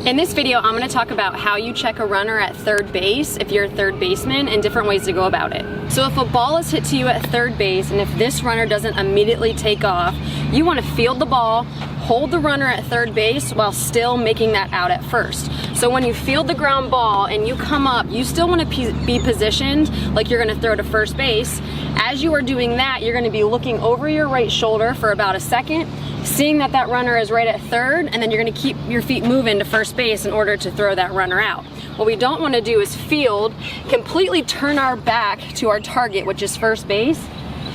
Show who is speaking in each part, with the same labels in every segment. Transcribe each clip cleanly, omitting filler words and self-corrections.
Speaker 1: In this video, I'm going to talk about how you check a runner at third base if you're a third baseman and different ways to go about it. So if a ball is hit to you at third base and if this runner doesn't immediately take off, you want to field the ball, hold the runner at third base while still making that out at first. So when you field the ground ball and you come up, you still want to be positioned like you're going to throw to first base. As you are doing that, you're going to be looking over your right shoulder for about a second, seeing that that runner is right at third, and then you're going to keep your feet moving to first base in order to throw that runner out. What we don't want to do is field, completely turn our back to our target, which is first base.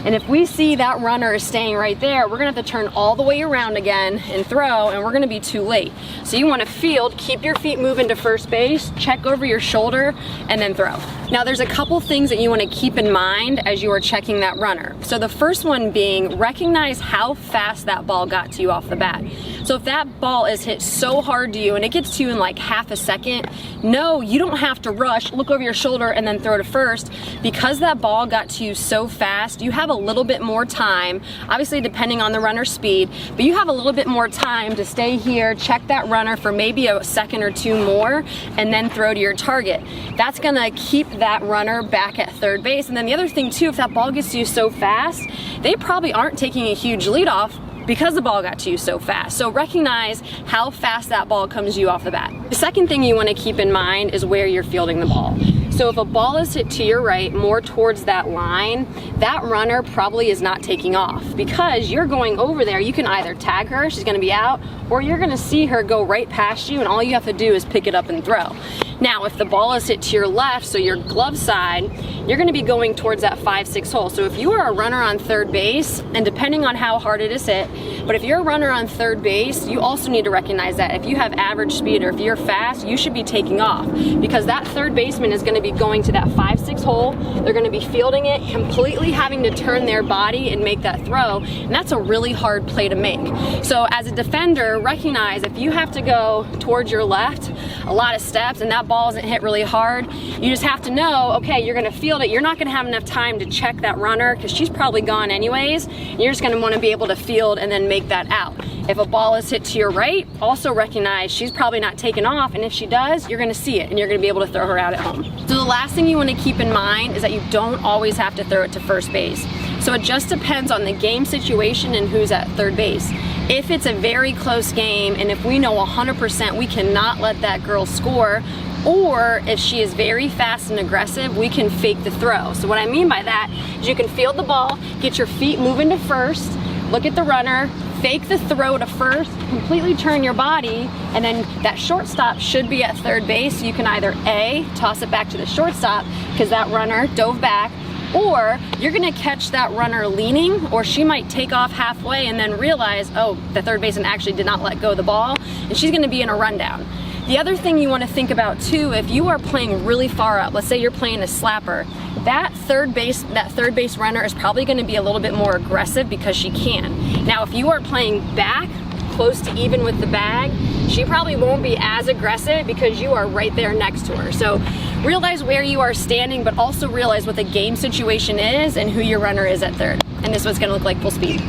Speaker 1: And if we see that runner is staying right there, we're gonna have to turn all the way around again and throw, and we're gonna be too late. So you wanna field, keep your feet moving to first base, check over your shoulder, and then throw. Now there's a couple things that you wanna keep in mind as you are checking that runner. So the first one being, recognize how fast that ball got to you off the bat. So if that ball is hit so hard to you and it gets to you in like half a second, no, you don't have to rush, look over your shoulder and then throw to first. Because that ball got to you so fast, you have a little bit more time, obviously depending on the runner's speed, but you have a little bit more time to stay here, check that runner for maybe a second or two more, and then throw to your target. That's gonna keep that runner back at third base. And then the other thing too, if that ball gets to you so fast, they probably aren't taking a huge lead off because the ball got to you so fast. So recognize how fast that ball comes to you off the bat. The second thing you want to keep in mind is where you're fielding the ball. So if a ball is hit to your right, more towards that line, that runner probably is not taking off because you're going over there. You can either tag her, she's gonna be out, or you're gonna see her go right past you and all you have to do is pick it up and throw. Now, if the ball is hit to your left, so your glove side, you're gonna be going towards that 5-6 hole. So if you are a runner on third base, and depending on how hard it is hit, but if you're a runner on third base, you also need to recognize that if you have average speed or if you're fast, you should be taking off because that third baseman is gonna be going to that 5-6 hole. They're gonna be fielding it, completely having to turn their body and make that throw, and that's a really hard play to make. So as a defender, recognize if you have to go towards your left, a lot of steps, and that ball isn't hit really hard, you just have to know, okay, you're gonna field it, you're not gonna have enough time to check that runner because she's probably gone anyways, and you're just gonna wanna be able to field and then make that out. If a ball is hit to your right, also recognize she's probably not taking off, and if she does, you're gonna see it and you're gonna be able to throw her out at home. So the last thing you wanna keep in mind is that you don't always have to throw it to first base. So it just depends on the game situation and who's at third base. If it's a very close game and if we know 100% we cannot let that girl score, or if she is very fast and aggressive, we can fake the throw. So what I mean by that is you can field the ball, get your feet moving to first, look at the runner, fake the throw to first, completely turn your body, and then that shortstop should be at third base. So you can either A, toss it back to the shortstop because that runner dove back, or you're gonna catch that runner leaning, or she might take off halfway and then realize, oh, the third baseman actually did not let go of the ball, and she's gonna be in a rundown. The other thing you wanna think about too, if you are playing really far up, let's say you're playing a slapper, that third base runner is probably gonna be a little bit more aggressive because she can. Now, if you are playing back, close to even with the bag, she probably won't be as aggressive because you are right there next to her. So realize where you are standing, but also realize what the game situation is and who your runner is at third. And this is what it's gonna look like full speed.